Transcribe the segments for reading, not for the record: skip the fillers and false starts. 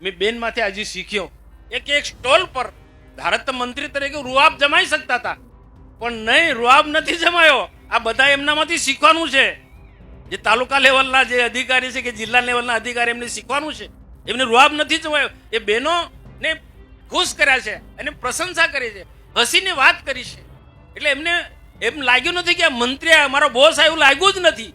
मैं बेन माथे आज सीख्यो एक स्टॉल पर भारत मंत्री तरीके रुआब जमाई सकता था पण नहीं रुआब नहीं जमायो। आ बधा एमनामांथी शीखवानुं छे। जे तालुका लेवलना जे अधिकारी छे के जिल्ला लेवलना अधिकारी एमने शीखवानुं छे। एमने रुआब नहीं जमायो। ए बेनो ने खुश कर्या छे अने प्रशंसा करी छे, हसीने वात करी छे। એટલે એમને એમ લાગ્યું નથી કે આ મંત્રી અમારો બોસ આ એવું લાગ્યું જ નથી।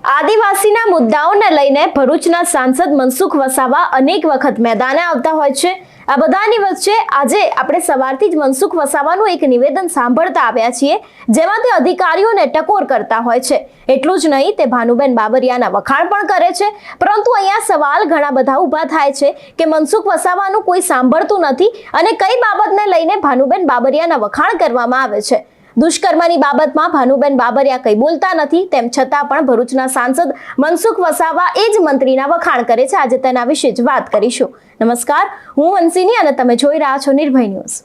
આદિવાસીના મુદ્દાઓને લઈને ભરૂચના સાંસદ મનસુખ વસાવા અનેક વખત મેદાને આવતા હોય છે। આ બધાની વચ્ચે આજે આપણે સવારથી જ મનસુખ વસાવાનું એક નિવેદન સાંભળતા આવ્યા છીએ, જેમાં તે અધિકારીઓને ટકોર કરતા હોય છે। એટલું જ નહીં, તે ભાનુબેન બાબરિયાના વખાણ પણ કરે છે। પરંતુ અહીંયા સવાલ ઘણા બધા ઊભા થાય છે કે મનસુખ વસાવાનું કોઈ સાંભળતું નથી અને કઈ બાબતને લઈને ભાનુબેન બાબરિયાના વખાણ કરવામાં આવે છે। દુષ્કર્મની બાબતમાં ભાનુબેન બાબરિયા કંઈ બોલતા નથી, તેમ છતાં પણ ભરૂચના સાંસદ મનસુખ વસાવા એ જ મંત્રીના વખાણ કરે છે। આજે તેના વિશે જ વાત કરીશું। નમસ્કાર, હું હંસિની અને તમે જોઈ રહ્યા છો નિર્ભય ન્યૂઝ।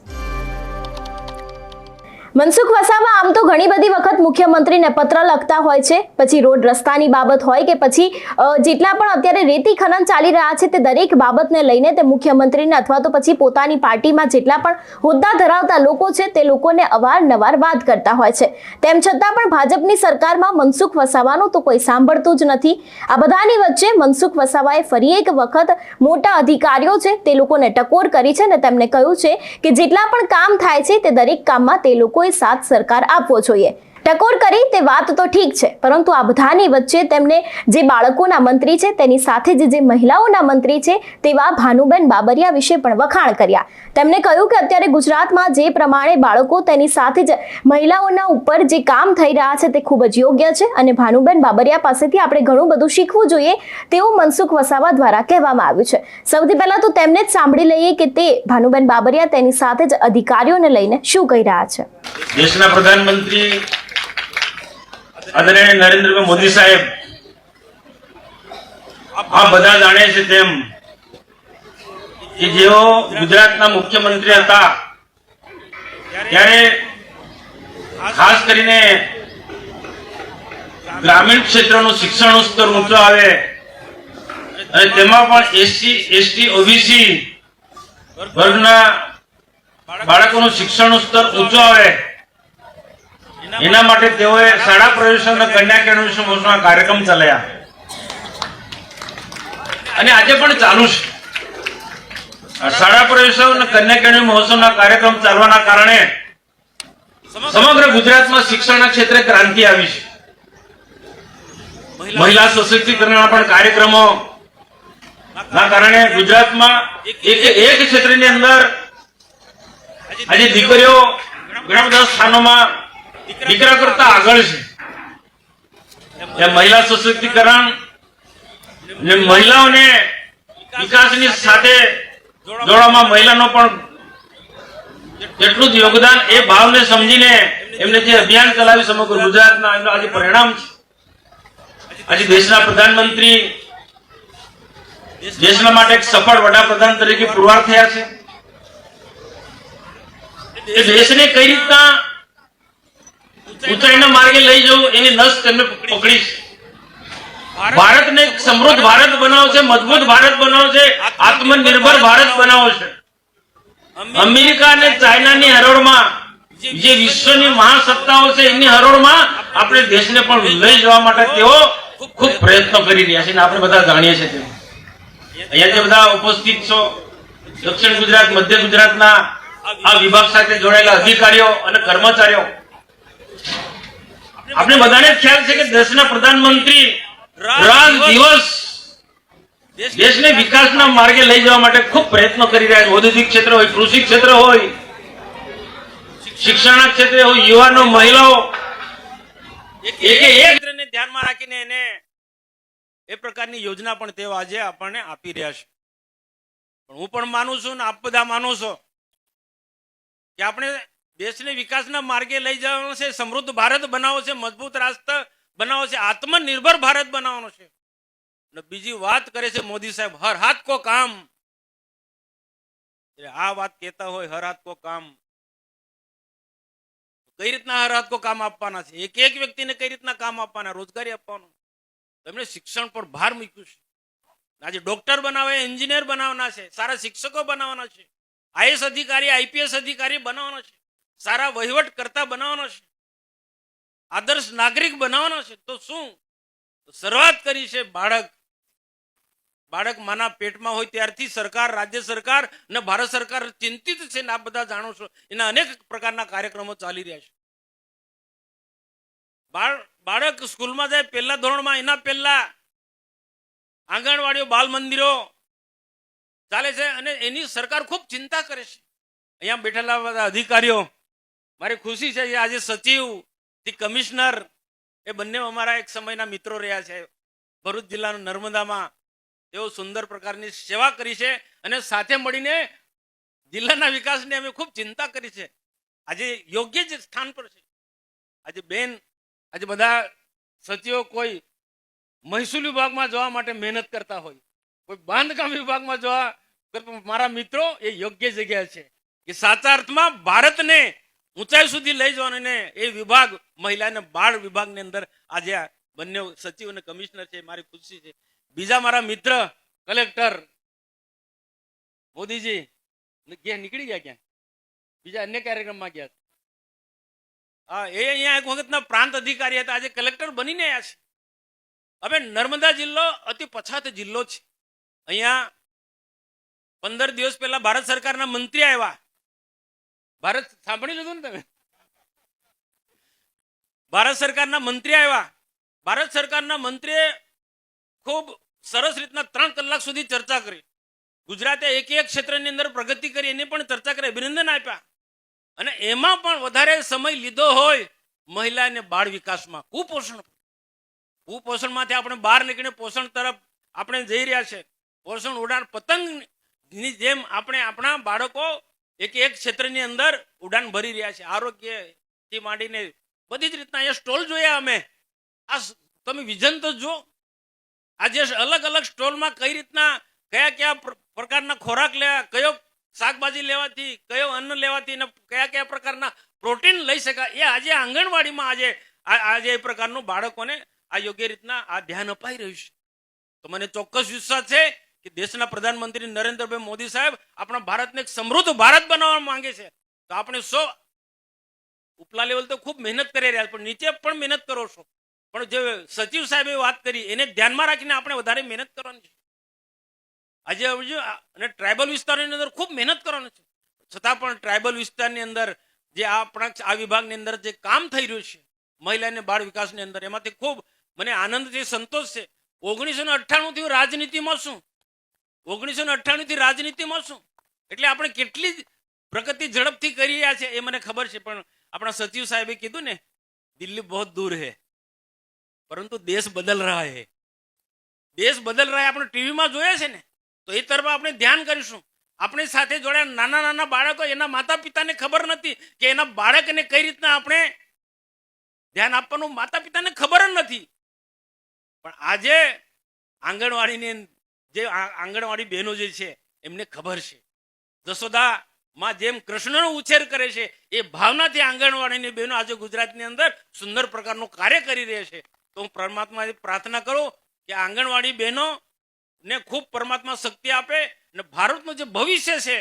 મનસુખ વસાવા આમ તો ઘણી બધી વખત મુખ્યમંત્રીને પત્ર લખતા હોય છે, પછી રોડ રસ્તાની બાબત હોય કે પછી જેટલા પણ અત્યારે રેતી ખનન ચાલી રહ્યા છે તે દરેક બાબતને લઈને તે મુખ્યમંત્રીને અથવા તો પછી પોતાની પાર્ટીમાં જેટલા પણ હોદ્દા ધરાવતા લોકો છે તે લોકોને અવારનવાર વાત કરતા હોય છે। તેમ છતાં પણ ભાજપની સરકારમાં મનસુખ વસાવાનું તો કોઈ સાંભળતું જ નથી। આ બધાની વચ્ચે મનસુખ વસાવાએ ફરી એક વખત મોટા અધિકારીઓ છે તે લોકોને ટકોર કરી છે અને તેમને કહ્યું છે કે જેટલા પણ કામ થાય છે તે દરેક કામમાં તે લોકો साथ सरकार आपवो जोईए। टकोर करी ते वात तो ठीक छे, परंतु आ बधानी वच्चे तेमने जे बाळकोना मंत्री छे तेनी साथे जे महिलाओना मंत्री छे तेवा भानुबेन बाबरिया विषे पण वखाण कर्या। तेमणे कह्युं के अत्यारे गुजरातमां जे प्रमाणे बाळको तेनी साथे ज महिलाओना उपर जे काम थई रह्या छे ते खूब ज योग्य छे अने भानुबेन बाबरिया पासेथी आपणे घणुं बधुं शीखवुं जोईए तेवुं मनसुख वसावा द्वारा कहेवामां आव्युं छे। सौथी पहेला तो तेमणे ज सांभળી लईए के ते भानुबेन बाबरिया तेनी साथे ज अधिकारीओने लईने शुं कही रह्या छे। देशना प्रधानमंत्री आदरणीय नरेंद्रभाई मोदी साहेब आ बधा जाणे छे तेम के जेओ गुजरातना मुख्यमंत्री हता त्यारे खास करीने ग्रामीण क्षेत्रનું શિક્ષણનું સ્તર ઊંચું આવે અને તેમાં પણ એસસી એસટી ઓબીસી વર્ગના બાળકોનું શિક્ષણનું સ્તર ઊંચું આવે એના માટે તેઓએ શાળા પ્રવેશ અને કન્યા કેળવણી મહોત્સવનો કાર્યક્રમ ચલાવ્યા અને આજે પણ ચાલુ છે। શાળા પ્રવેશ અને કન્યા કેળવણી મહોત્સવના કાર્યક્રમ ચાલવાના કારણે સમગ્ર ગુજરાતમાં શિક્ષણના ક્ષેત્રે ક્રાંતિ આવી છે। મહિલા સશક્તિકરણના પણ કાર્યક્રમો ના કારણે ગુજરાતમાં એક ક્ષેત્રની અંદર આજે દીકરીઓ ઘણા બધા સ્થાનોમાં દીકરા કરતા આગળ છે। મહિલા સશક્તિકરણ ને મહિલાઓને વિકાસની સાથે જોડવામાં महिलाનો પણ જેટલું જ યોગદાન એ ભાવને સમજીને એમને જે અભિયાન ચલાવી સમગ્ર ગુજરાતના એનું આજે પરિણામ છે। આજે દેશના પ્રધાનમંત્રી દેશના માટે એક સફળ વડાપ્રધાન તરીકે પુરવાર થયા છે। એ દેશને કઈ રીતના ઊંચાઈના માર્ગે લઈ જવું એની નસ તેમને પકડી છે। ભારતને સમૃદ્ધ ભારત બનાવો છે, મજબૂત ભારત બનાવો છે, આત્મનિર્ભર ભારત બનાવો છે। અમેરિકા અને ચાઇનાની હરોળમાં જે વિશ્વની મહાસત્તાઓ છે એની હરોળમાં આપણે દેશને પણ લઈ જવા માટે તેઓ ખૂબ પ્રયત્નો કરી રહ્યા છે અને આપણે બધા જાણીએ છીએ। અહીંયા જે બધા ઉપસ્થિત છો દક્ષિણ ગુજરાત મધ્ય ગુજરાતના આ વિભાગ સાથે જોડાયેલા અધિકારીઓ અને કર્મચારીઓ આપણે બધાને ખ્યાલ છે કે દેશના પ્રધાનમંત્રી રાત દિવસ દેશને વિકાસના માર્ગે લઈ જવા માટે ખૂબ પ્રયત્નો કરી રહ્યા છે। ઔદ્યોગિક ક્ષેત્ર હોય, કૃષિ ક્ષેત્ર હોય, શિક્ષણના ક્ષેત્રે હોય, યુવાનો મહિલાઓ એક ક્ષેત્રને ધ્યાનમાં રાખીને એને એ પ્રકારની યોજના પણ તેઓ આજે આપણને આપી રહ્યા છે। પણ હું પણ માનું છું ને આપ બધા માનો છો કે આપણે દેશને વિકાસના માર્ગે લઈ જવાનો છે, સમૃદ્ધ ભારત બનાવવો છે, મજબૂત રાષ્ટ્ર બનાવવો છે, આત્મનિર્ભર ભારત બનાવવાનો છે। બીજી વાત કરે છે મોદી સાહેબ હર હાથ કો કામ। આ વાત કહેતા હોય હર હાથ કો કામ, કઈ રીતના હર હાથ કો કામ આપવાના છે, એક એક વ્યક્તિને કઈ રીતના કામ આપવાના, રોજગારી આપવાનો, તેમણે શિક્ષણ પર ભાર મૂક્યું છે। આજે ડોક્ટર બનાવે, એન્જિનિયર બનાવવાના છે, સારા શિક્ષકો બનાવવાના છે, આઈએસ અધિકારી, આઈપીએસ અધિકારી બનાવવાના છે, સારા વહીવટ કરતા બનાવવાના છે, આદર્શ નાગરિક બનાવવાનો છે. તો શું શરૂઆત કરી છે? બાળક માના પેટમાં હોય ત્યારથી સરકાર, રાજ્ય સરકાર અને ભારત સરકાર ચિંતિત છે ને આપ બધા જાણો છો. એના અનેક પ્રકારના કાર્યક્રમો ચાલી રહ્યા છે. બાળક સ્કૂલમાં જાય પહેલા ધોરણમાં, એના પહેલા આંગણવાડીઓ, બાલ મંદિરો ચાલે છે અને એની સરકાર ખૂબ ચિંતા કરે છે. અહીંયા બેઠેલા બધા અધિકારીઓ, મારી ખુશી છે કે આજે સચિવ થી કમિશનર એ બંને અમારા એક સમયના મિત્રો રહ્યા છે. ભરૂચ જિલ્લાના નર્મદામાં તેઓ સુંદર પ્રકારની સેવા કરી છે અને સાથે મળીને જિલ્લાના વિકાસની અમે ખૂબ ચિંતા કરી છે. આજે યોગ્ય જ સ્થાન પર છે. આજે બેન, આજે બધા સચિવો કોઈ મહેસૂલ વિભાગમાં જવા માટે મહેનત કરતા હોય, કોઈ બાંધકામ વિભાગમાં જવા, મારા મિત્રો એ યોગ્ય જગ્યા છે કે સાચા અર્થમાં ભારતને ઊંચાઈ સુધી લઈ જવાનો ને એ વિભાગ મહિલા અને બાળ વિભાગની અંદર આજે આ બંને સચિવ અને કમિશનર છે. મારી ખુશી છે. બીજા મારા મિત્ર કલેક્ટર મોદીજી ક્યાં નીકળી ગયા, ક્યાં બીજા અન્ય કાર્યક્રમમાં ગયા? હા, એ અહીંયા એક વખતના પ્રાંત અધિકારી હતા, આજે કલેક્ટર બનીને આવ્યા છે. હવે નર્મદા જિલ્લો અતિ પછાત જિલ્લો છે. અહીંયા 15 દિવસ પહેલા ભારત સરકારના મંત્રી આવ્યા. ભારત સાંભળી લીધું ને તમે? ભારત સરકારના મંત્રી આવ્યા. ભારત સરકારના મંત્રીએ ખૂબ સરસ રીતના 3 કલાક સુધી ચર્ચા કરી. ગુજરાતે એક ક્ષેત્રની અંદર પ્રગતિ કરી એની પણ ચર્ચા કરી, અભિનંદન આપ્યા. અને એમાં પણ વધારે સમય લીધો હોય મહિલા અને બાળ વિકાસમાં, કુપોષણમાંથી આપણે બહાર નીકળીને પોષણ તરફ આપણે જઈ રહ્યા છે. પોષણ ઉડાન પતંગની જેમ આપણે આપણા બાળકો એક ક્ષેત્રની અંદર ઉડાન ભરી રહ્યા છે. આરોગ્યથી માંડીને બધી જ રીતના અહીંયા સ્ટોલ જોયા અમે. આ તમે વિઝન તો જો, આજે અલગ અલગ સ્ટોલમાં કઈ રીતના કયા પ્રકારના ખોરાક લેવા, કયો શાકભાજી લેવાથી, કયો અન્ન લેવાથી ને કયા પ્રકારના પ્રોટીન લઈ શકાય, એ આજે આંગણવાડીમાં આજે એ પ્રકારનું બાળકોને આ યોગ્ય રીતના આ ધ્યાન અપાઈ રહ્યું છે. તો મને ચોક્કસ વિશ્વાસ છે કે દેશના પ્રધાનમંત્રી નરેન્દ્રભાઈ મોદી સાહેબ આપણા ભારતને એક સમૃદ્ધ ભારત બનાવવા માંગે છે. તો આપણે ઉપલા લેવલ તો ખૂબ મહેનત કરી રહ્યા છે, પણ નીચે પણ મહેનત કરો છો. પણ જે સચિવ સાહેબે વાત કરી એને ધ્યાનમાં રાખીને આપણે વધારે મહેનત કરવાની છે. આજે અને ટ્રાઇબલ વિસ્તારની અંદર ખૂબ મહેનત કરવાની છે. છતાં પણ ટ્રાઇબલ વિસ્તારની અંદર જે આપણા આ વિભાગની અંદર જે કામ થઈ રહ્યું છે મહિલા અને બાળ વિકાસની અંદર, એમાંથી ખૂબ મને આનંદ છે, સંતોષ છે. 1998 થી રાજનીતિમાં છું, 1998 થી રાજનીતિમાં છું. એટલે આપણે કેટલી પ્રગતિ ઝડપથી કરી રહ્યા છે એ મને ખબર છે. પણ આપણા સચિવ સાહેબે કીધું ને, દિલ્હી બહુ દૂર है પરંતુ દેશ બદલ रहा है. દેશ બદલ रहा है. આપણે ટીવીમાં જોઈએ છે ને, તો એ તરફ આપણે ધ્યાન કરીશું. આપણી સાથે જોડાયા નાના નાના બાળકો, એના માતા પિતાને ખબર નથી કે એના બાળકને કઈ રીતના આપણે ધ્યાન આપવાનું માતા પિતાને ખબર જ નથી. પણ આજે આંગણવાડી બહેનો જે છે એમને ખબર છે. જશોદા માં જેમ કૃષ્ણનો ઉછેર કરે છે એ ભાવનાથી આંગણવાડીની બહેનો આજે ગુજરાતની અંદર સુંદર પ્રકારનું કાર્ય કરી રહી છે. તો હું પરમાત્માથી પ્રાર્થના કરું કે આંગણવાડી બહેનો ને ખૂબ પરમાત્મા શક્તિ આપે અને ભારતનું જે ભવિષ્ય છે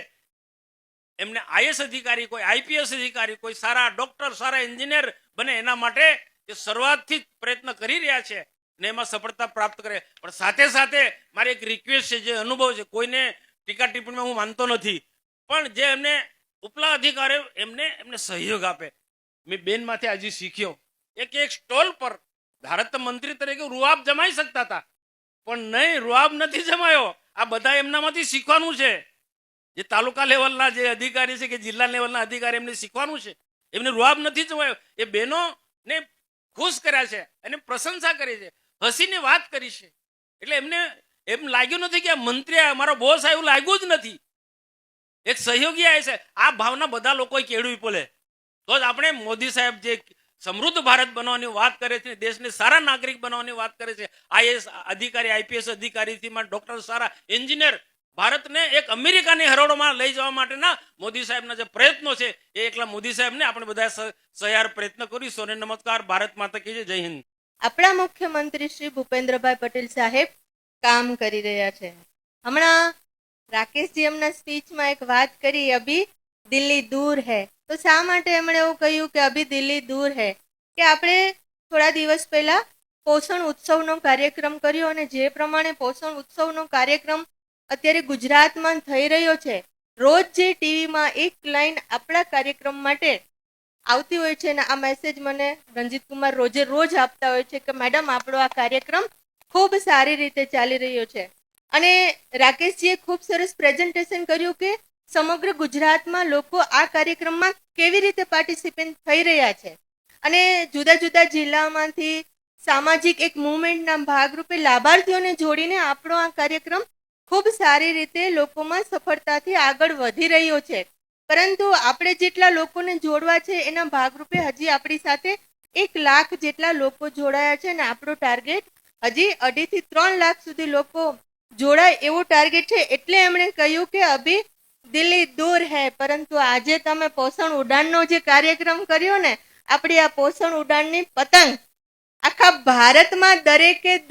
એમને આઈએસ અધિકારી, કોઈ આઈપીએસ અધિકારી, કોઈ સારા ડોક્ટર, સારા એન્જિનિયર બને એના માટે એ શરૂઆતથી જ પ્રયત્ન કરી રહ્યા છે ને એમાં સફળતા પ્રાપ્ત કરે. પણ સાથે સાથે મારી એક રિક્વેસ્ટ છે, જે અનુભવ છે, કોઈને ટીકા ટિપ્પણીમાં હું માનતો નથી, પણ જે એમને ઉપલા અધિકારીઓ એમને સહયોગ આપે. મેં બેનમાંથી આજે શીખ્યો, એક સ્ટોલ પર ભારત મંત્રી તરીકે રૂઆબ જમાઈ શકતા હતા, પણ નહીં, રૂઆબ નથી જમાયો. આ બધા એમનામાંથી શીખવાનું છે. જે તાલુકા લેવલના જે અધિકારી છે કે જિલ્લા લેવલના અધિકારી, એમને શીખવાનું છે. એમને રૂઆબ નથી જમાયો. એ બહેનોને ખુશ કર્યા છે અને પ્રશંસા કરી છે, હસીને વાત કરી છે. એટલે એમને એમ લાગ્યું નથી કે આ મંત્રી મારો બોસ આવ્યું, લાગ્યું જ નથી. એક સહયોગી આવે છે. આ ભાવના બધા લોકોએ કેળવી પડે, તો જ આપણે મોદી સાહેબ જે સમૃદ્ધ ભારત બનાવવાની વાત કરે છે, દેશને સારા નાગરિક બનાવવાની વાત કરે છે, આઈએસ અધિકારી, આઈપીએસ અધિકારીથી ડોક્ટર, સારા એન્જિનિયર, ભારતને એક અમેરિકાની હરોળમાં લઈ જવા માટેના મોદી સાહેબના જે પ્રયત્નો છે એ એકલા મોદી સાહેબને આપણે બધા સહિયાર પ્રયત્ન કરીશું. અને નમસ્કાર. ભારત માતા કી જય. જય હિન્દ. આપણા મુખ્યમંત્રી શ્રી ભૂપેન્દ્રભાઈ પટેલ સાહેબ કામ કરી રહ્યા છે. હમણાં રાકેશજી એમના સ્પીચમાં એક વાત કરી, અભી દિલ્હી દૂર હૈ. તો શા માટે એમણે એવું કહ્યું કે અભી દિલ્હી દૂર હૈ? કે આપણે થોડા દિવસ પહેલા પોષણ ઉત્સવનો કાર્યક્રમ કર્યો, અને જે પ્રમાણે પોષણ ઉત્સવનો કાર્યક્રમ અત્યારે ગુજરાતમાં થઈ રહ્યો છે, રોજ જે ટીવીમાં એક લાઈન આપણા કાર્યક્રમ માટે આવતી હોય છે, અને આ મેસેજ મને રંજીતકુમાર રોજ આપતા હોય છે કે મેડમ આપણો આ કાર્યક્રમ ખૂબ સારી રીતે ચાલી રહ્યો છે. અને રાકેશજીએ ખૂબ સરસ પ્રેઝન્ટેશન કર્યું કે સમગ્ર ગુજરાતમાં લોકો આ કાર્યક્રમમાં કેવી રીતે પાર્ટિસિપેટ થઈ રહ્યા છે, અને જુદા જુદા જિલ્લામાંથી સામાજિક એક મૂવમેન્ટના ભાગરૂપે લાભાર્થીઓને જોડીને આપણો આ કાર્યક્રમ ખૂબ સારી રીતે લોકોમાં સફળતાથી આગળ વધી રહ્યો છે. પરંતુ આપણે જેટલા લોકોને જોડવા છે એના ભાગરૂપે હજી આપણી સાથે 1 લાખ જેટલા લોકો જોડાયા છે, અને આપણો ટાર્ગેટ હજી 2.5 થી 3 લાખ સુધી લોકો જોડાય એવો ટાર્ગેટ છે. એટલે એમણે કહ્યું કે અભી દિલ્હી દૂર હૈ. પરંતુ આજે તમે પોષણ ઉડાનનો જે કાર્યક્રમ કર્યો ને, આપણી આ પોષણ ઉડાનની પતંગ આખા ભારતમાં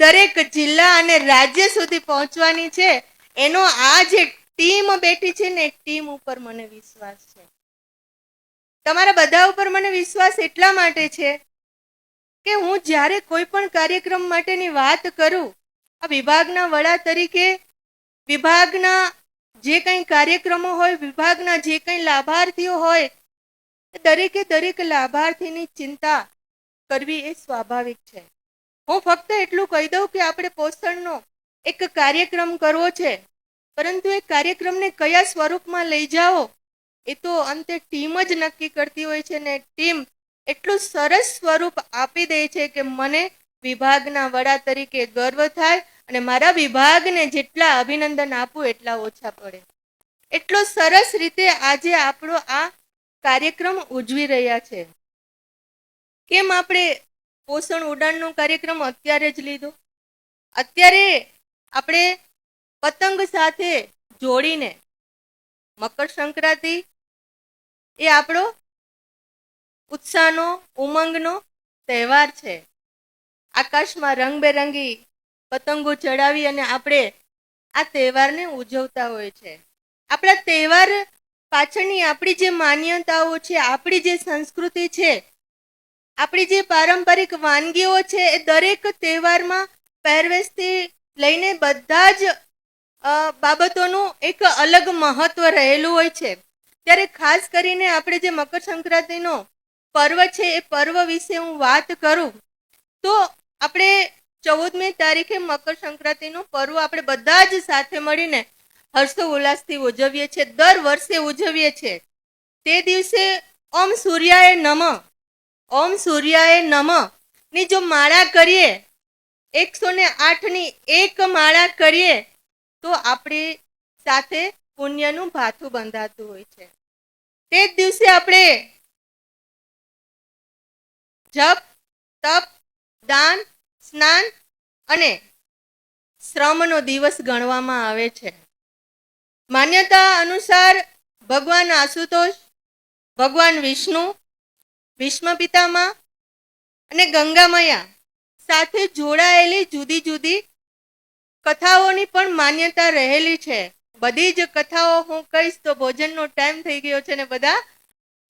દરેક જિલ્લા અને રાજ્ય સુધી પહોંચવાની છે. એનો આ જે ટીમ બેઠી છે ને, ટીમ ઉપર મને વિશ્વાસ છે. તમારા બધા ઉપર મને વિશ્વાસ એટલા માટે છે કે હું જ્યારે કોઈ પણ કાર્યક્રમ માટેની વાત કરું, આ વિભાગના વડા તરીકે વિભાગના જે કંઈ કાર્યક્રમો હોય, વિભાગના જે કંઈ લાભાર્થીઓ હોય, દરેક લાભાર્થીની ચિંતા કરવી એ સ્વાભાવિક છે. હું ફક્ત એટલું કહી દઉં કે આપણે પોષણનો એક કાર્યક્રમ કરવો છે, પરંતુ એ કાર્યક્રમને કયા સ્વરૂપમાં લઈ જાઓ એ તો અંતે ટીમ જ નક્કી કરતી હોય છે. ને ટીમ એટલું સરસ સ્વરૂપ આપી દે છે કે મને વિભાગના વડા તરીકે ગર્વ થાય, અને મારા વિભાગને જેટલા અભિનંદન આપું એટલા ઓછા પડે. એટલો સરસ રીતે આજે આપણો આ કાર્યક્રમ ઉજવી રહ્યા છે. કેમ આપણે પોષણ ઉડાનનો કાર્યક્રમ અત્યારે જ લીધો? અત્યારે આપણે પતંગ સાથે જોડીને મકર સંક્રાંતિ એ આપણો ઉત્સાહનો, ઉમંગનો તહેવાર છે. આકાશમાં રંગબેરંગી પતંગો ચડાવી અને આપણે આ તહેવારને ઉજવતા હોય છે. આપણા તહેવાર પાછળની આપણી જે માન્યતાઓ છે, આપણી જે સંસ્કૃતિ છે, આપણી જે પારંપરિક વાનગીઓ છે, એ દરેક તહેવારમાં પહેરવેશથી લઈને બધા જ બાબતોનું એક અલગ મહત્વ રહેલું હોય છે. ત્યારે ખાસ કરીને આપણે જે મકર સંક્રાંતિનો પર્વ છે, એ પર્વ વિશે હું વાત કરું તો આપણે 14મી તારીખે મકર સંક્રાંતિનો પર્વ આપણે બધા જ સાથે મળીને હર્ષો ઉલ્લાસથી ઉજવીએ છીએ. દર વર્ષે ઉજવીએ છીએ. તે દિવસે ઓમ સૂર્યાય નમઃ ની જો માળા કરીએ, 108ની એક માળા કરીએ તો આપણી સાથે પુણ્યનું ભાથું બંધાતું હોય છે. તે જ દિવસે આપણે જપ, તપ, દાન, સ્નાન અને શ્રમનો દિવસ ગણવામાં આવે છે. માન્યતા અનુસાર ભગવાન આશુતોષ, ભગવાન વિષ્ણુ, ભીષ્મ પિતામહ અને ગંગા મૈયા સાથે જોડાયેલી જુદી જુદી કથાઓની પણ માન્યતા રહેલી છે. બધી જ કથાઓ હું કહીશ તો ભોજનનો ટાઈમ થઈ ગયો છે ને બધા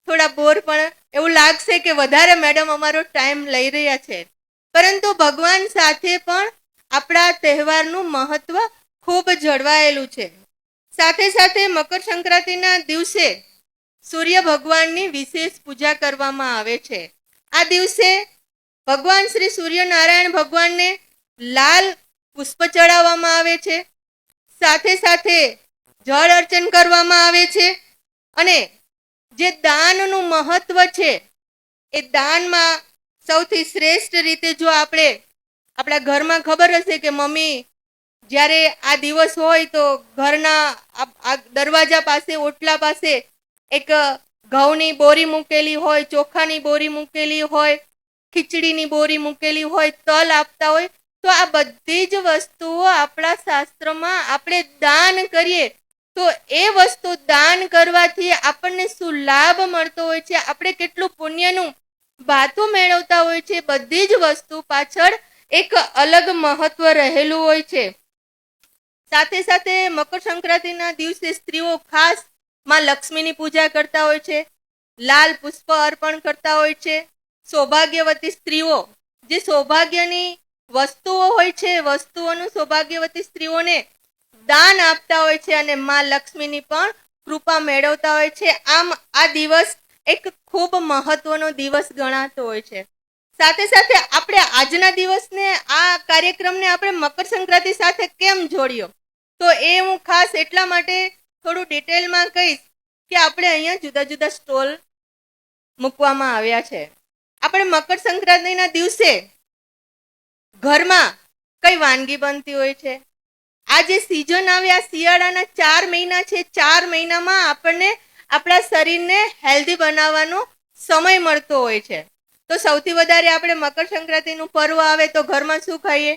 થોડા બોર પણ એવું લાગશે કે વધારે મેડમ અમારો ટાઈમ લઈ રહ્યા છે. પરંતુ ભગવાન સાથે પણ આપણા તહેવારનું મહત્વ ખૂબ જળવાયેલું છે. સાથે સાથે મકર સંક્રાંતિના દિવસે સૂર્ય ભગવાનની વિશેષ પૂજા કરવામાં આવે છે. આ દિવસે ભગવાન શ્રી સૂર્યનારાયણ ભગવાનને લાલ પુષ્પ ચડાવવામાં આવે છે. સાથે સાથે જળ અર્ચન કરવામાં આવે છે. અને જે દાનનું મહત્વ છે, એ દાનમાં સૌથી શ્રેષ્ઠ રીતે જો આપણે આપણા ઘરમાં ખબર હશે કે મમ્મી જ્યારે આ દિવસ હોય તો ઘરના દરવાજા પાસે, ઓટલા પાસે એક ઘઉંની બોરી મૂકેલી હોય, ચોખાની બોરી મૂકેલી હોય, ખીચડીની બોરી મૂકેલી હોય, તલ આપતા હોય. તો આ બધી જ વસ્તુઓ આપણા શાસ્ત્રમાં આપણે દાન કરીએ તો એ વસ્તુ દાન કરવાથી આપણને શું લાભ મળતો હોય છે, આપણે કેટલું પુણ્યનું ભાથું મેળવતા હોય છે, બધી જ વસ્તુ પાછળ એક અલગ મહત્વ રહેલું હોય છે. સાથે સાથે મકર સંક્રાંતિના દિવસે સ્ત્રીઓ ખાસ માં લક્ષ્મીની પૂજા કરતા હોય છે, લાલ પુષ્પ અર્પણ કરતા હોય છે. સૌભાગ્યવતી સ્ત્રીઓ જે સૌભાગ્યની વસ્તુઓ હોય છે, વસ્તુઓનું સૌભાગ્યવતી સ્ત્રીઓને દાન આપતા હોય છે અને માં લક્ષ્મીની પણ કૃપા મેળવતા હોય છે. આમ આ દિવસ એક ખૂબ મહત્વનો દિવસ ગણાતો હોય છે. સાથે સાથે આપણે આજના દિવસને આ કાર્યક્રમને આપણે મકર સંક્રાંતિ સાથે કેમ જોડ્યો, તો એ હું ખાસ એટલા માટે થોડું ડિટેલમાં કહીશ કે આપણે અહીંયા જુદા જુદા સ્ટોલ મૂકવામાં આવ્યા છે. આપણે મકર સંક્રાંતિના દિવસે ઘરમાં કઈ વાનગી બનતી હોય છે. આ જે સિઝન આવે, આ શિયાળાના 4 મહિના છે, 4 મહિનામાં આપણને આપણા શરીરને હેલ્ધી બનાવવાનો સમય મળતો હોય છે. તો સૌથી વધારે આપણે મકર સંક્રાંતિનું પર્વ આવે તો ઘરમાં શું ખાઈએ?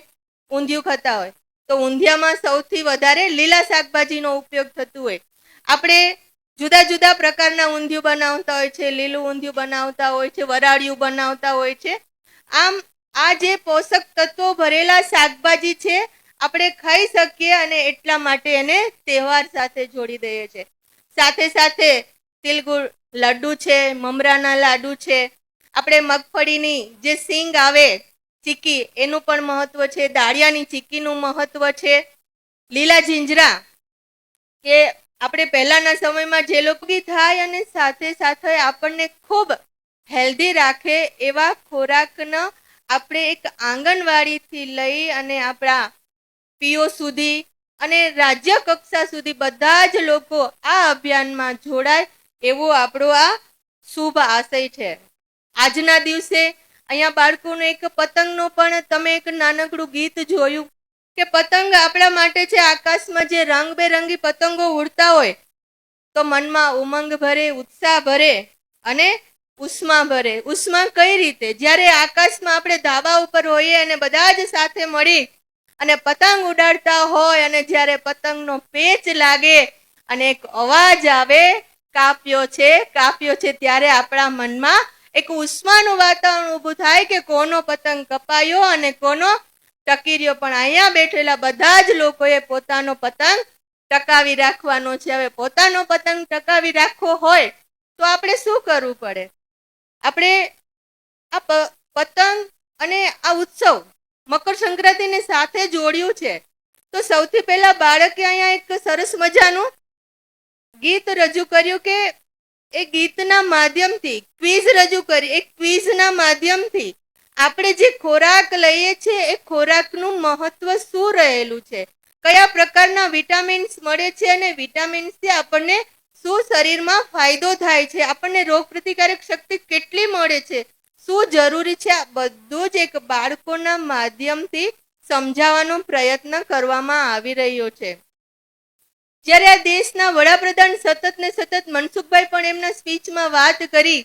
ઊંધિયું ખાતા હોય. તો ઊંધિયામાં સૌથી વધારે લીલા શાકભાજીનો ઉપયોગ થતો હોય. આપણે જુદા જુદા પ્રકારના ઊંધિયું બનાવતા હોય છે, લીલું ઊંધિયું બનાવતા હોય છે, વરાળિયું બનાવતા હોય છે. આમ આ જે પોષક તત્વો ભરેલા શાકભાજી છે આપણે ખાઈ શકીએ અને એટલા માટે એને તહેવાર સાથે જોડી દઈએ છીએ. સાથે સાથે તિલગુળ લડ્ડુ છે, મમરાના લાડુ છે, આપણે મગફળીની જે સિંગ આવે ચીકી એનું પણ મહત્વ છે, દાળિયાની ચીકીનું મહત્વ છે, લીલા જીંજરા કે આપણે પહેલાના સમયમાં જે લોકો થાય અને સાથે સાથે આપણને ખૂબ હેલ્ધી રાખે એવા ખોરાકનો આપણે એક આંગણવાડીથી લઈ અને આપણા પીઓ સુધી અને રાજ્ય કક્ષા સુધી બધા જ લોકો આ અભિયાનમાં જોડાય એવો આપણો આ શુભ આશય છે. આજના દિવસે અહીંયા બાળકોને એક પતંગનો પણ તમે એક નાનકડું ગીત જોયું કે પતંગ આપણા માટે છે. આકાશમાં જે રંગબેરંગી પતંગો ઉડતા હોય તો મનમાં ઉમંગ ભરે, ઉત્સાહ ભરે અને ઉષ્મા ભરે. ઉષ્મા કઈ રીતે? જ્યારે આકાશમાં આપણે ધાબા ઉપર હોઈએ અને બધા જ સાથે મળી અને પતંગ ઉડાડતા હોય અને જ્યારે પતંગનો પેચ લાગે અને એક અવાજ આવે કાપ્યો છે, કાપ્યો છે, ત્યારે આપણા મનમાં એક ઉષ્માનું વાતાવરણ ઊભું થાય કે કોનો પતંગ કપાયો અને કોનો ટકી રહ્યો. પણ અહીંયા બેઠેલા બધા જ લોકોએ પોતાનો પતંગ ટકાવી રાખવાનો છે. હવે પોતાનો પતંગ ટકાવી રાખવો હોય તો આપણે શું કરવું પડે? આપણે આ પતંગ અને આ ઉત્સવ મકર સંક્રાંતિને સાથે જોડ્યું છે. તો સૌથી પહેલા બાળકે અહીંયા એક સરસ મજાનું ગીત રજૂ કર્યું કે એ ગીતના માધ્યમથી ક્વિઝ રજૂ કરી. એક ક્વિઝના માધ્યમથી આપણે જે ખોરાક લઈએ છીએ એ ખોરાકનું મહત્વ શું રહેલું છે, કયા પ્રકારના વિટામિન્સ મળે છે અને વિટામિન્સથી આપણને શું શરીરમાં ફાયદો થાય છે, આપણને રોગ પ્રતિકારક શક્તિ કેટલી મળે છે, શું જરૂરી છે, આ બધું જ એક બાળકોના માધ્યમથી સમજાવવાનો પ્રયત્ન કરવામાં આવી રહ્યો છે. જ્યારે આ દેશના વડાપ્રધાન સતત ને સતત મનસુખભાઈ પણ એમના સ્પીચમાં વાત કરી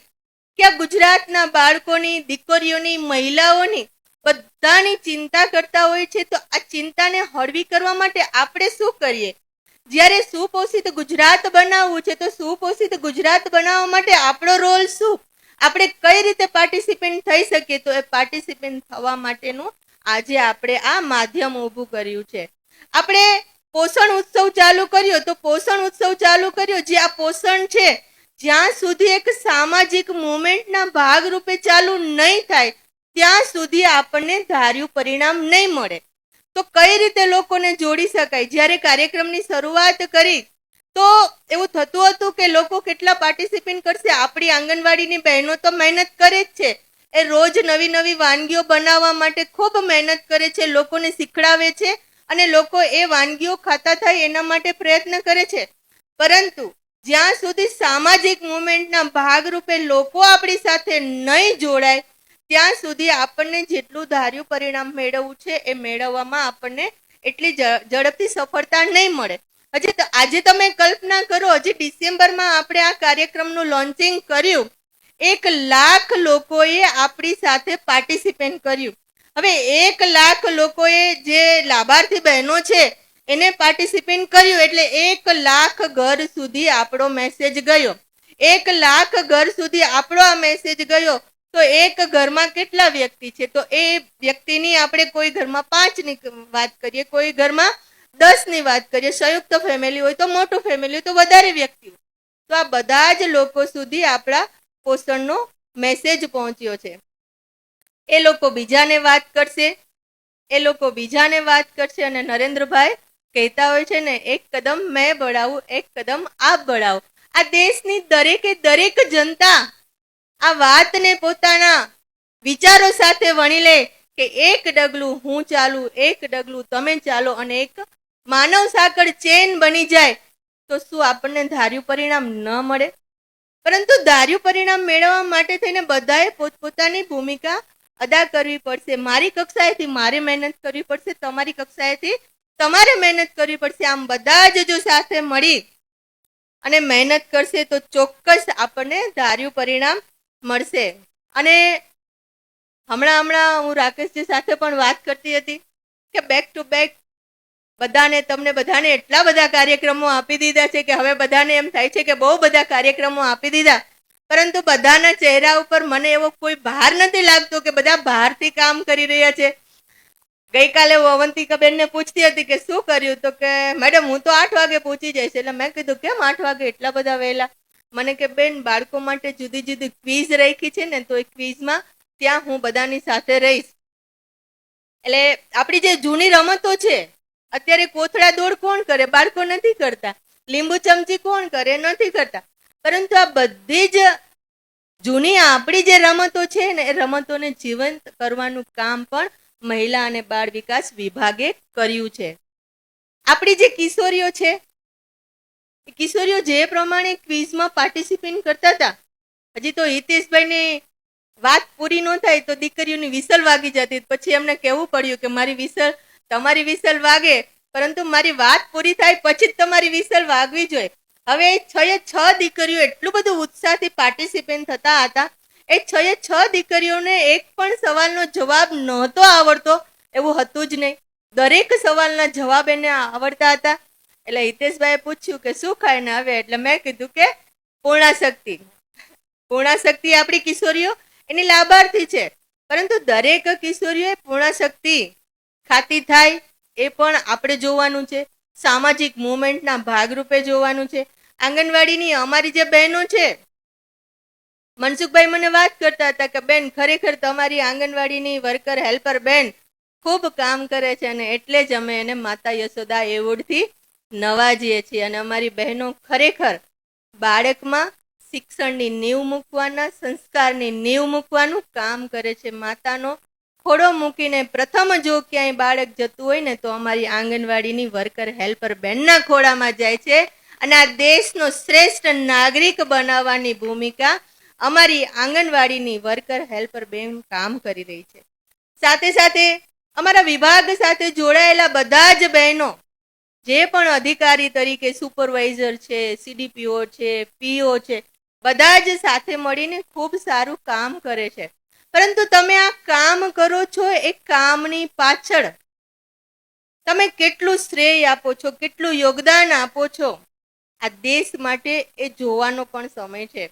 કે આ ગુજરાતના બાળકોની, દીકરીઓની, મહિલાઓની બધાની ચિંતા કરતા હોય છે. તો આ ચિંતાને હળવી કરવા માટે આપણે શું કરીએ? જ્યારે સુપોષિત ગુજરાત બનાવવું છે તો સુપોષિત ગુજરાત બનાવવા માટે આપણો રોલ શું? આપણે કઈ રીતે પાર્ટિસિપેન્ટ થઈ શકીએ? તો એ પાર્ટિસિપેન્ટ થવા માટેનું આજે આપણે આ માધ્યમ ઊભું કર્યું છે. આપણે પોષણ ઉત્સવ ચાલુ કર્યો તો પોષણ ઉત્સવ ચાલુ કર્યો. જે આ પોષણ છે જ્યાં સુધી એક સામાજિક મુવમેન્ટના ભાગરૂપે ચાલુ નહીં થાય ત્યાં સુધી આપણને ધાર્યું પરિણામ નહીં મળે. તો કઈ રીતે લોકોને જોડી શકાય? જ્યારે કાર્યક્રમની શરૂઆત કરી તો એવું થતું હતું કે લોકો કેટલા પાર્ટિસિપેટ કરશે. આપણી આંગણવાડીની બહેનો તો મહેનત કરે જ છે, એ રોજ નવી નવી વાનગીઓ બનાવવા માટે ખૂબ મહેનત કરે છે, લોકોને શીખડાવે છે અને લોકો એ વાનગીઓ ખાતા થાય એના માટે પ્રયત્ન કરે છે. પરંતુ જ્યાં સુધી સામાજિક મુવમેન્ટના ભાગરૂપે લોકો આપણી સાથે નહીં જોડાય ત્યાં સુધી આપણને જેટલું ધાર્યું પરિણામ મેળવવું છે એ મેળવવામાં આપણને એટલી ઝડપથી સફળતા નહીં મળે. આજે તમે કલ્પના કરો, હજી ડિસેમ્બરમાં આપણે આ કાર્યક્રમનું લોન્ચિંગ કર્યું, 1 લાખ લોકોએ આપણી સાથે પાર્ટિસિપેટ કર્યું. હવે 1 લાખ લોકોએ જે લાભાર્થી બહેનો છે એને પાર્ટિસિપેટ કર્યું એટલે 1 લાખ ઘર સુધી આપણો મેસેજ ગયો. 1 લાખ ઘર સુધી આપણો આ મેસેજ ગયો તો એક ઘરમાં કેટલા વ્યક્તિ છે? તો એ વ્યક્તિની આપણે કોઈ ઘરમાં 5ની વાત કરીએ, કોઈ ઘરમાં 10ની વાત કરીએ, સંયુક્ત ફેમિલી હોય તો મોટું ફેમિલી હોય તો વધારે વ્યક્તિ હોય, તો આ બધા જ લોકો સુધી આપણા પોષણનો મેસેજ પહોંચ્યો છે. એ લોકો બીજાને વાત કરશે, અને નરેન્દ્રભાઈ કહેતા હોય છે ને, એક કદમ મેં બઢાવું, એક કદમ આપ બઢાવો. આ દેશની દરેકે દરેક જનતા આ વાતને પોતાના વિચારો સાથે વણી લે કે એક ડગલું હું ચાલું, એક ડગલું તમે ચાલો, અને એક માનવ સાંકળ ચેન બની જાય, તો શું આપણને ધાર્યું પરિણામ ન મળે? પરંતુ ધાર્યું પરિણામ મેળવવા માટે થઈને બધાએ પોતપોતાની ભૂમિકા અદા કરવી પડશે. મારી કક્ષાએથી મારે મહેનત કરવી પડશે, તમારી કક્ષાએથી તમારે મહેનત કરવી પડશે. આમ બધા જ જો સાથે મળી અને મહેનત કરશે તો ચોક્કસ આપણને ધાર્યું પરિણામ મળશે. અને હમણાં હું રાકેશજી સાથે પણ વાત કરતી હતી કે બેક ટુ બેક તમને બધાને એટલા બધા કાર્યક્રમો આપી દીધા છે કે હવે બધાને એમ થાય છે કે બહુ બધા કાર્યક્રમો આપી દીધા, પરંતુ બધાના ચહેરા ઉપર મને એવો કોઈ ભાર નથી લાગતો કે બધા ભારથી કામ કરી રહ્યા છે. ગઈકાલે હું અવંતિકાબેનને પૂછતી હતી કે શું કર્યું, તો કે મેડમ હું તો 8 વાગે પહોંચી જઈશ. એટલે મેં કીધું કેમ 8 વાગે એટલા બધા વહેલા? મને કે બેન, બાળકો માટે જુદી જુદી ક્વિઝ રાખી છે ને, તો એ ક્વિઝમાં ત્યાં હું બધાની સાથે રહીશ. એટલે આપણી જે જૂની રમતો છે, અત્યારે કોથળા દોડ કોણ કરે? બાળકો નથી કરતા. લીંબુ ચમચી કોણ કરે? નથી કરતા. પરંતુ આ બધી જ જૂની આપણી જે રમતો છે ને, એ રમતોને જીવંત કરવાનું કામ પણ મહિલા અને બાળ વિકાસ વિભાગે કર્યું છે. આપણી જે કિશોરીઓ છે, એ કિશોરીઓ જે પ્રમાણે ક્વિઝમાં પાર્ટિસિપેટ કરતા હતા, હજી તો હિતેશભાઈની વાત પૂરી ન થાય તો દીકરીઓની વિસલ વાગી જતી. પછી એમને કહેવું પડ્યું કે તમારી વિસલ વાગે, પરંતુ મારી વાત પૂરી થાય પછી જ તમારી વિસલ વાગવી જોઈએ. હવે 6 દીકરીઓ એટલું બધું ઉત્સાહથી પાર્ટિસિપેટ થતા હતા. એ 6 દીકરીઓને એક પણ સવાલનો જવાબ નહોતો આવડતો એવું હતું જ નહીં. દરેક સવાલના જવાબ એને આવડતા હતા. એટલે હિતેશભાઈએ પૂછ્યું કે શું ખાઈને આવે? એટલે મેં કીધું કે પૂર્ણાશક્તિ. પૂર્ણાશક્તિ આપણી કિશોરીઓ એની લાભાર્થી છે, પરંતુ દરેક કિશોરીઓએ પૂર્ણાશક્તિ ખાતી થાય એ પણ આપણે જોવાનું છે. સામાજિક મુવમેન્ટના ભાગરૂપે જોવાનું છે. આંગણવાડીની અમારી જે બહેનો છે, મનસુખભાઈ મને વાત કરતા હતા કે બેન, ખરેખર તમારી આંગણવાડીની વર્કર હેલ્પર બેન ખૂબ કામ કરે છે, અને એટલે જ અમે એને માતા યશોદા એવોર્ડથી નવાજીએ છીએ. અને અમારી બહેનો ખરેખર બાળકમાં શિક્ષણની નીવ મૂકવાના, સંસ્કારની નીવ મૂકવાનું કામ કરે છે. માતાનો ખોડો મૂકીને પ્રથમ જો ક્યાંય બાળક જતું હોય ને, તો અમારી આંગણવાડીની વર્કર હેલ્પર બેનના ખોડામાં જાય છે. અને આ દેશનો શ્રેષ્ઠ નાગરિક બનાવવાની ભૂમિકા અમારી આંગણવાડીની વર્કર હેલ્પર બેન કામ કરી રહી છે. સાથે સાથે અમારા વિભાગ સાથે જોડાયેલા બધા જ બહેનો, જે પણ અધિકારી તરીકે સુપરવાઇઝર છે, CDPO છે, PO છે, બધા જ સાથે મળીને ખૂબ સારું કામ કરે છે. પરંતુ તમે આ કામ કરો છો, એ કામની પાછળ તમે કેટલું શ્રેય આપો છો, કેટલું યોગદાન આપો છો, આ દેશ માટે એ જોવાનો પણ સમય છે.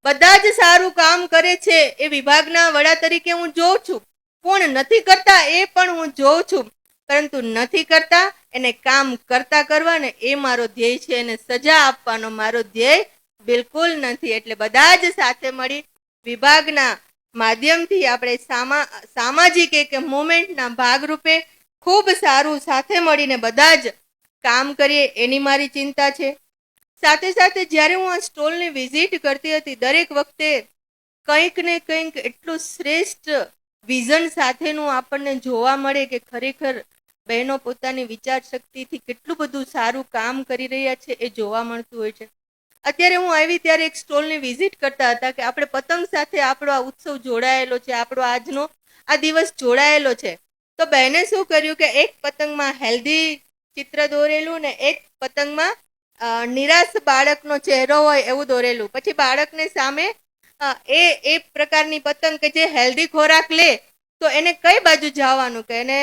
બધા જ સારું કામ કરે છે એ વિભાગના વડા તરીકે હું જોઉં છું. કોણ નથી કરતા એ પણ હું જોઉં છું. પરંતુ નથી કરતા એને કામ કરતા કરવા ને એ મારો ધ્યેય છે, અને સજા આપવાનો મારો ધ્યેય બિલકુલ નથી. એટલે બધા જ સાથે મળી વિભાગના માધ્યમથી આપણે સામાજિક એક મુવમેન્ટના ભાગરૂપે ખૂબ સારું સાથે મળીને બધા જ કામ કરીએ, એની મારી ચિંતા છે. સાથે સાથે જ્યારે હું આ સ્ટોલની વિઝિટ કરતી હતી, દરેક વખતે કંઈક ને કંઈક એટલું શ્રેષ્ઠ વિઝન સાથેનું આપણને જોવા મળે કે ખરેખર બહેનો પોતાની વિચાર શક્તિથી કેટલું બધું સારું કામ કરી રહ્યા છે એ જોવા મળતું હોય છે. અત્યારે હું આવી ત્યારે એક સ્ટોલની વિઝિટ કરતા હતા કે આપણે પતંગ સાથે આપણો આ ઉત્સવ જોડાયેલો છે, આપણો આજનો આ દિવસ જોડાયેલો છે. તો બહેને શું કર્યું કે એક પતંગમાં હેલ્ધી ચિત્ર દોરેલું ને એક પતંગમાં નિરાશ બાળકનો ચહેરો હોય એવું દોરેલું. પછી બાળકને સામે એ પ્રકારની પતંગ કે જે હેલ્ધી ખોરાક લે તો એને કઈ બાજુ જવાનું, કે એને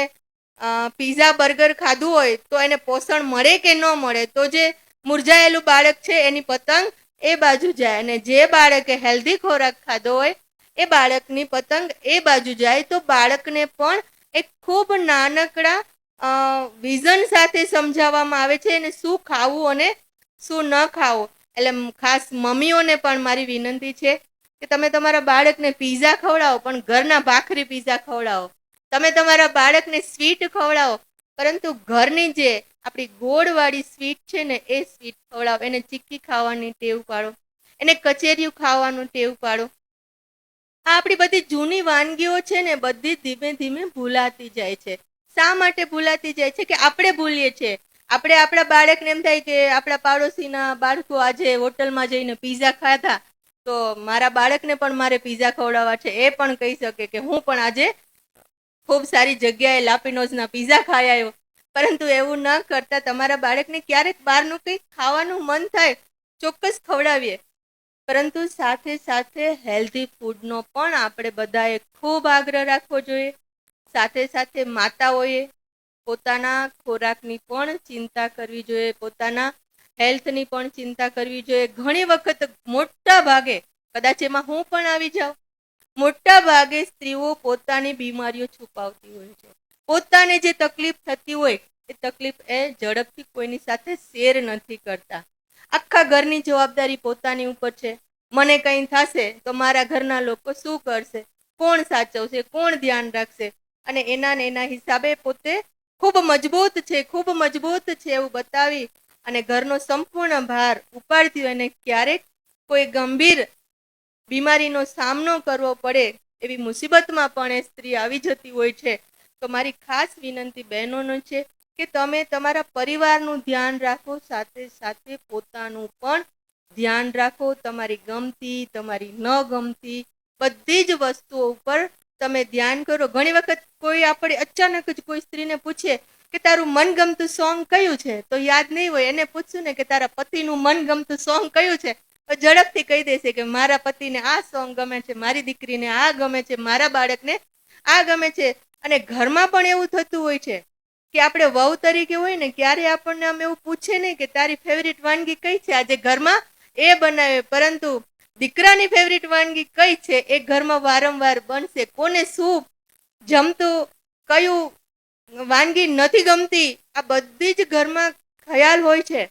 પીઝા બર્ગર ખાધું હોય તો એને પોષણ મળે કે ન મળે, તો જે મુરઝાયેલું બાળક છે એની પતંગ એ બાજુ જાય, અને જે બાળકે હેલ્ધી ખોરાક ખાધો હોય એ બાળકની પતંગ એ બાજુ જાય. તો બાળકને પણ એક ખૂબ નાનકડા વિઝન સાથે સમજાવવામાં આવે છે અને શું ખાવું અને શું ન ખાવું. એટલે ખાસ મમ્મીઓને પણ મારી વિનંતી છે કે તમે તમારા બાળકને પીઝા ખવડાવો પણ ઘરના ભાખરી પીઝા ખવડાવો. તમે તમારા બાળકને સ્વીટ ખવડાવો પરંતુ ઘરની જે આપણી ગોળવાળી સ્વીટ છે ને એ સ્વીટ ખવડાવો. એને ચીક્કી ખાવાની ટેવ પાડો, એને કચેરિયું ખાવાનું ટેવ પાડો. આ આપણી બધી જૂની વાનગીઓ છે ને બધી ધીમે ધીમે ભૂલાતી જાય છે. શા માટે ભૂલાતી જાય છે? કે આપણે ભૂલીએ છીએ. આપણે આપણા બાળકને એમ થાય કે આપણા પાડોશીના બાળકો આજે હોટલમાં જઈને પીઝા ખાધા તો મારા બાળકને પણ મારે પીઝા ખવડાવવા છે. એ પણ કહી શકે કે હું પણ આજે ખૂબ સારી જગ્યાએ લાપિનોઝના પીઝા ખાઈ આવ્યો. પરંતુ એવું ન કરતા તમારા બાળકને ક્યારેક બહારનું કંઈક ખાવાનું મન થાય ચોક્કસ ખવડાવીએ. પરંતુ સાથે સાથે હેલ્ધી ફૂડનો પણ આપણે બધાએ ખૂબ આગ્રહ રાખવો જોઈએ. સાથે સાથે માતાઓએ પોતાના ખોરાકની પણ ચિંતા કરવી જોઈએ, પોતાના હેલ્થની પણ ચિંતા કરવી જોઈએ. ઘણી વખત મોટા ભાગે, કદાચ એમાં હું પણ આવી જાઉં, મોટા ભાગે સ્ત્રીઓ પોતાની બીમારીઓ છુપાવતી હોય છે. પોતાને જે તકલીફ થતી હોય એ તકલીફ એ ઝડપથી કોઈની સાથે શેર નથી કરતા. આખા ઘરની જવાબદારી પોતાની ઉપર છે. મને કંઈ થશે તો મારા ઘરના લોકો શું કરશે, કોણ સાચવશે, કોણ ધ્યાન રાખશે, અને એના હિસાબે પોતે ખૂબ મજબૂત છે, ખૂબ મજબૂત છે એવું બતાવી અને ઘરનો સંપૂર્ણ ભાર ઉપાડતી હોય અને ક્યારેક કોઈ ગંભીર બીમારીનો સામનો કરવો પડે એવી મુસીબતમાં પણ એ સ્ત્રી આવી જતી હોય છે. તો મારી ખાસ વિનંતી બહેનોનો છે કે તમે તમારા પરિવારનું ધ્યાન રાખો, સાથે સાથે પોતાનું પણ ધ્યાન રાખો. તમારી ગમતી, તમારી ન ગમતી બધી જ વસ્તુઓ ઉપર તમે ધ્યાન કરો. ઘણી વખત કોઈ આપણે અચાનક જ કોઈ સ્ત્રીને પૂછીએ કે તારું મનગમતું સોંગ કયું છે તો યાદ નહીં હોય. એને પૂછશું ને કે તારા પતિનું મનગમતું સોંગ કયું છે તો ઝડપથી કહી દેશે કે મારા પતિને આ સોંગ ગમે છે, મારી દીકરીને આ ગમે છે, મારા બાળકને આ ગમે છે. અને ઘરમાં પણ એવું થતું હોય છે કે આપણે વહુ તરીકે હોય ને ક્યારે આપણને આમ એવું પૂછે નહીં કે તારી ફેવરિટ વાનગી કઈ છે, આજે ઘરમાં એ બનાવે. પરંતુ દીકરાની ફેવરિટ વાનગી કઈ છે એ ઘરમાં વારંવાર બનશે. કોને શું જમતું, કયું વાનગી નથી ગમતી, આ બધી જ ઘરમાં ખ્યાલ હોય છે.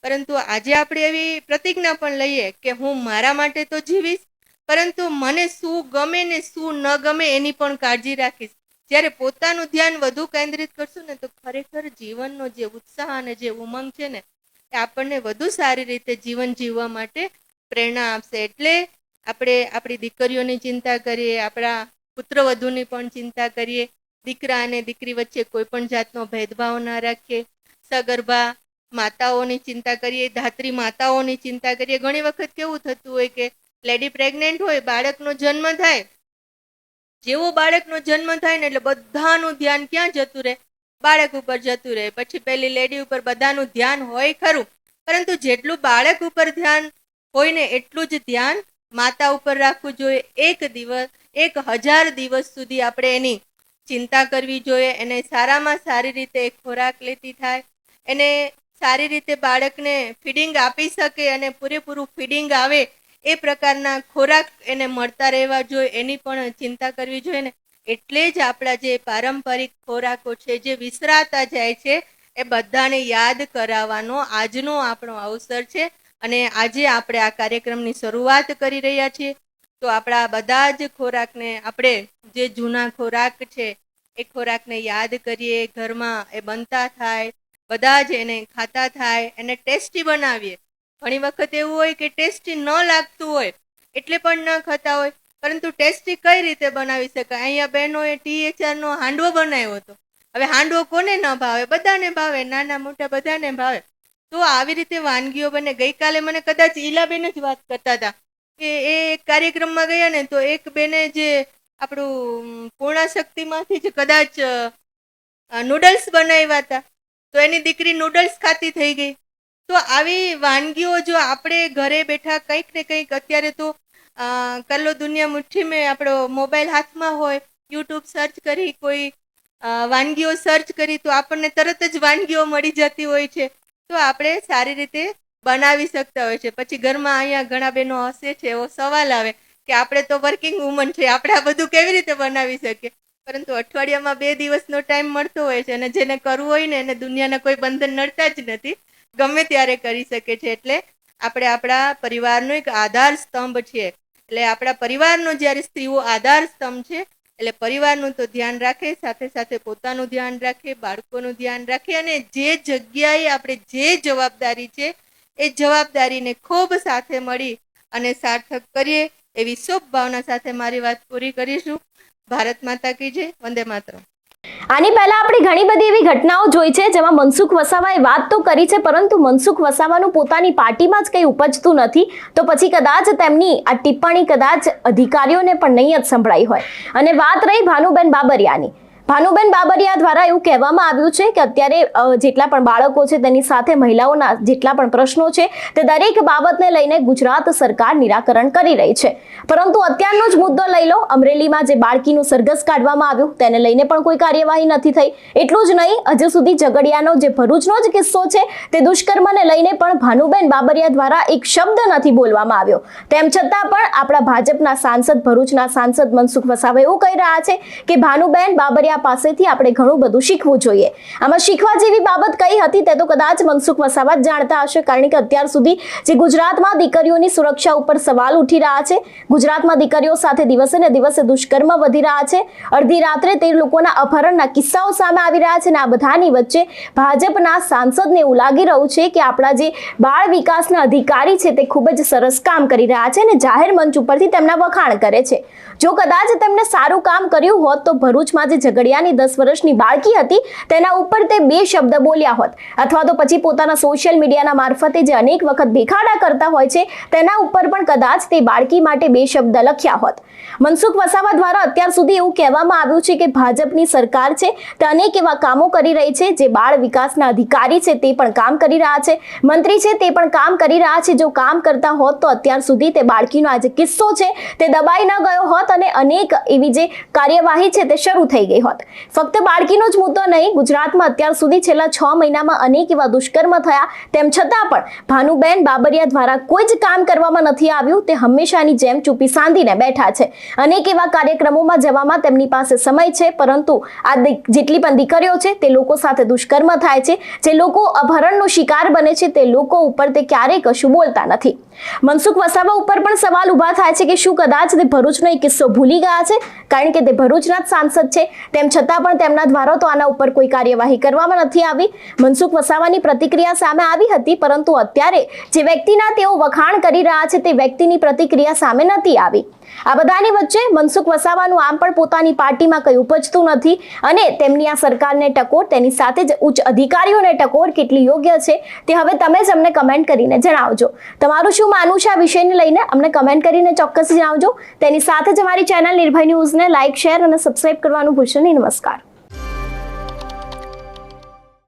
પરંતુ આજે આપણે એવી પ્રતિજ્ઞા પણ લઈએ કે હું મારા માટે તો જીવીશ, પરંતુ મને શું ગમે ને શું ન ગમે એની પણ કાળજી રાખીશ. જ્યારે પોતાનું ધ્યાન વધુ કેન્દ્રિત કરશું ને તો ખરેખર જીવનનો જે ઉત્સાહ અને જે ઉમંગ છે ને એ આપણને વધુ સારી રીતે જીવન જીવવા માટે પ્રેરણા આપશે. એટલે આપણે આપણી દીકરીઓની ચિંતા કરીએ, આપણા પુત્રવધુની પણ ચિંતા કરીએ, દીકરા અને દીકરી વચ્ચે કોઈ પણ જાતનો ભેદભાવ ના રાખીએ, સગર્ભા માતાઓની ચિંતા કરીએ, ધાત્રી માતાઓની ચિંતા કરીએ. ઘણી વખત કેવું થતું હોય કે લેડી પ્રેગ્નેન્ટ હોય, બાળકનો જન્મ થાય, જેવો બાળકનો જન્મ થાય ને એટલે બધાનું ધ્યાન ક્યાં જતું રહે? બાળક ઉપર જતું રહે. પછી પેલી લેડી ઉપર બધાનું ધ્યાન હોય ખરું, પરંતુ જેટલું બાળક ઉપર ધ્યાન હોય ને એટલું જ ધ્યાન માતા ઉપર રાખવું જોઈએ. 1000 દિવસ સુધી આપણે એની ચિંતા કરવી જોઈએ. એને સારામાં સારી રીતે ખોરાક લેતી થાય, એને સારી રીતે બાળકને ફીડિંગ આપી શકે અને પૂરેપૂરું ફીડિંગ આવે એ પ્રકારના ખોરાક એને મળતા રહેવા જોઈએ. એની પણ ચિંતા કરવી જોઈએ ને. એટલે જ આપણા જે પારંપરિક ખોરાકો છે જે વિસરાતા જાય છે એ બધાને યાદ કરાવવાનો આજનો આપણો અવસર છે. અને આજે આપણે આ કાર્યક્રમની શરૂઆત કરી રહ્યા છીએ. તો આપણા બધા જ ખોરાકને, આપણે જે જૂના ખોરાક છે એ ખોરાકને યાદ કરીએ, ઘરમાં એ બનતા થાય, બધા જ એને ખાતા થાય, એને ટેસ્ટી બનાવીએ. ઘણી વખત એવું હોય કે ટેસ્ટી ન લાગતું હોય એટલે પણ ન ખાતા હોય, પરંતુ ટેસ્ટી કઈ રીતે બનાવી શકાય? અહીંયા બહેનોએ THR નો હાંડવો બનાવ્યો હતો. હવે હાંડવો કોને ન ભાવે? બધાને ભાવે, નાના મોટા બધાને ભાવે. તો આવી રીતે વાનગીઓ બને. ગઈકાલે મને કદાચ ઈલાબેન જ વાત કરતા હતા કે એ કાર્યક્રમમાં ગયા ને તો એક બેને જે આપણું પૂર્ણા શક્તિમાંથી જ કદાચ નૂડલ્સ બનાવ્યા હતા તો એની દીકરી નૂડલ્સ ખાતી થઈ ગઈ. તો આવી વાનગીઓ જો આપણે ઘરે બેઠા કંઈક ને કંઈક, અત્યારે તો કલ્લો દુનિયા મુઠ્ઠી મેં આપણો મોબાઈલ હાથમાં હોય, યુટ્યુબ સર્ચ કરી, કોઈ વાનગીઓ સર્ચ કરી તો આપણને તરત જ વાનગીઓ મળી જતી હોય છે. તો આપણે સારી રીતે બનાવી શકતા હોય છે. પછી ઘરમાં અહીંયા ઘણા બહેનો હસે છે, એવો સવાલ આવે કે આપણે તો વર્કિંગ વુમન છે, આપણે આ બધું કેવી રીતે બનાવી શકીએ? પરંતુ અઠવાડિયામાં 2 દિવસનો ટાઈમ મળતો હોય છે અને જેને કરવું હોય ને એને દુનિયાના કોઈ બંધન નડતા જ નથી, ગમે ત્યારે કરી શકે છે. એટલે આપણે આપણા પરિવારનો એક આધાર સ્તંભ છે. એટલે આપણા પરિવારનો જ્યારે સ્ત્રીઓ આધાર સ્તંભ છે, એટલે પરિવારનું તો ધ્યાન રાખે, સાથે સાથે પોતાનું ધ્યાન રાખે, બાળકોનું ધ્યાન રાખે અને જે જગ્યાએ આપણે જે જવાબદારી છે એ જવાબદારીને ખૂબ સાથે મળી અને સાર્થક કરીએ એવી શુભ ભાવના સાથે મારી વાત પૂરી કરીશું. ભારત માતા કી જય. વંદે માતરમ. આની પહેલા આપણે ઘણી બધી એવી ઘટનાઓ જોઈ છે જેમાં મનસુખ વસાવાએ વાત તો કરી છે, પરંતુ મનસુખ વસાવાનું પોતાની પાર્ટીમાં જ કંઈ ઉપજતું નથી, તો પછી કદાચ તેમની આ ટિપ્પણી કદાચ અધિકારીઓને પણ નહીં જ સંભળાઈ હોય. અને વાત રહી ભાનુબેન બાબરિયાની. ભાનુબેન બાબરિયા દ્વારા એવું કહેવામાં આવ્યું છે કે અત્યારે જેટલા પણ બાળકો છે તેની સાથે મહિલાઓના જેટલા પણ પ્રશ્નો છે તે દરેક બાબતને લઈને ગુજરાત સરકાર નિરાકરણ કરી રહી છે. પરંતુ અત્યારનો જ મુદ્દો લઈ લો, અમરેલીમાં જે બાળકીનું સરઘસ કાઢવામાં આવ્યું તેને લઈને પણ કોઈ કાર્યવાહી નથી થઈ. એટલું જ નહીં, હજુ સુધી ઝઘડિયાનો જે ભરૂચનો જ કિસ્સો છે તે દુષ્કર્મને લઈને પણ ભાનુબેન બાબરિયા દ્વારા એક શબ્દ નથી બોલવામાં આવ્યો. તેમ છતાં પણ આપણા ભાજપના સાંસદ, ભરૂચના સાંસદ મનસુખ વસાવા એવું કહી રહ્યા છે કે ભાનુબેન બાબરિયા પાસેથી આપણે ઘણું બધું શીખવું જોઈએ. આમાં શીખવા જેવી બાબત કઈ હતી તે તો કદાચ મનસુખ વસાવા જ જાણતા હશે, કારણ કે અત્યાર સુધી જે ગુજરાતમાં દીકરીઓની સુરક્ષા ઉપર સવાલ ઉઠી રહ્યા છે, ગુજરાતમાં દીકરીઓ સાથે દિવસે ને દિવસે દુષ્કર્મ વધી રહ્યા છે, અડધી રાત્રે તે લોકોના અપહરણના કિસ્સાઓ સામે આવી રહ્યા છે, અને આ બધાની વચ્ચે ભાજપના સાંસદને એવું લાગી રહ્યું છે કે આપણા જે બાળ વિકાસના અધિકારી છે તે ખૂબ જ સરસ કામ કરી રહ્યા છે અને જાહેર મંચ ઉપરથી તેમના વખાણ કરે છે. જો કદાચ તેમણે સારું કામ કર્યું હોત તો ભરૂચમાં જે ઝઘડિયાની 10 વર્ષની બાળકી હતી તેના ઉપર તે 2 શબ્દ બોલ્યા હોત, અથવા તો પછી પોતાના સોશિયલ મીડિયાના મારફતે જે અનેક વખત દેખાડા કરતા હોય છે તેના ઉપર પણ કદાચ તે બાળકી માટે 2 શબ્દ લખ્યા હોત. મનસુખ વસાવા દ્વારા અત્યાર સુધી એવું કહેવામાં આવ્યું છે કે ભાજપની સરકાર છે તે અનેક એવા કામો કરી રહી છે, જે બાળ વિકાસના અધિકારી છે તે પણ કામ કરી રહ્યા છે, મંત્રી છે તે પણ કામ કરી રહ્યા છે. જો કામ કરતા હોત તો અત્યાર સુધી તે બાળકીનો આ જે કિસ્સો છે તે દબાઈ ન ગયો હોત અને અનેક એવી જે કાર્યવાહી છે તે શરૂ થઈ ગઈ હોત. ફક્ત બાળકીનો જ મુદ્દો નહીં, ગુજરાતમાં અત્યાર સુધી છેલ્લા 6 મહિનામાં અનેક એવા દુષ્કર્મ થયા, તેમ છતાં પણ ભાનુબેન બાબરિયા દ્વારા કોઈ જ કામ કરવામાં નથી આવ્યું. તે હંમેશાની જેમ ચૂપી સાંધીને બેઠા છે. અનેક એવા કાર્યક્રમોમાં જવામાં તેમની પાસે સમય છે, પરંતુ આ જેટલી પણ દીકરીઓ છે તે લોકો સાથે દુષ્કર્મ થાય છે, જે લોકો અપહરણનો શિકાર બને છે તે લોકો ઉપર તે ક્યારેય કશું બોલતા નથી. મનસુખ વસાવા ઉપર પણ સવાલ ઉભા થાય છે કે શું કદાચ તે ભરૂચનો એક કિસ્સો ભૂલી ગયા છે, કારણ કે તે ભરૂચના જ સાંસદ છે, તેમ છતાં પણ તેમના દ્વારા તો આના ઉપર કોઈ કાર્યવાહી કરવામાં નથી આવી. મનસુખ વસાવાની પ્રતિક્રિયા સામે આવી હતી, પરંતુ અત્યારે જે વ્યક્તિના તેઓ વખાણ કરી રહ્યા છે તે વ્યક્તિની પ્રતિક્રિયા સામે નથી આવી. આ બધાની વચ્ચે મનસુખ વસાવાનું આમ પણ પોતાની પાર્ટીમાં કંઈ ઉપજતું નથી અને તેમની આ સરકારને ટકોર, તેની સાથે જ ઉચ્ચ અધિકારીઓને ટકોર કેટલી યોગ્ય છે તે હવે તમે જ અમને કમેન્ટ કરીને જણાવજો. તમારું શું માનવું છે આ વિષયને લઈને અમને કમેન્ટ કરીને ચોક્કસ જણાવજો. તેની સાથે જ અમારી ચેનલ નિર્ભય ન્યૂઝને લાઇક, શેર અને સબસ્ક્રાઇબ કરવાનું ભૂલશો નહીં. નમસ્કાર.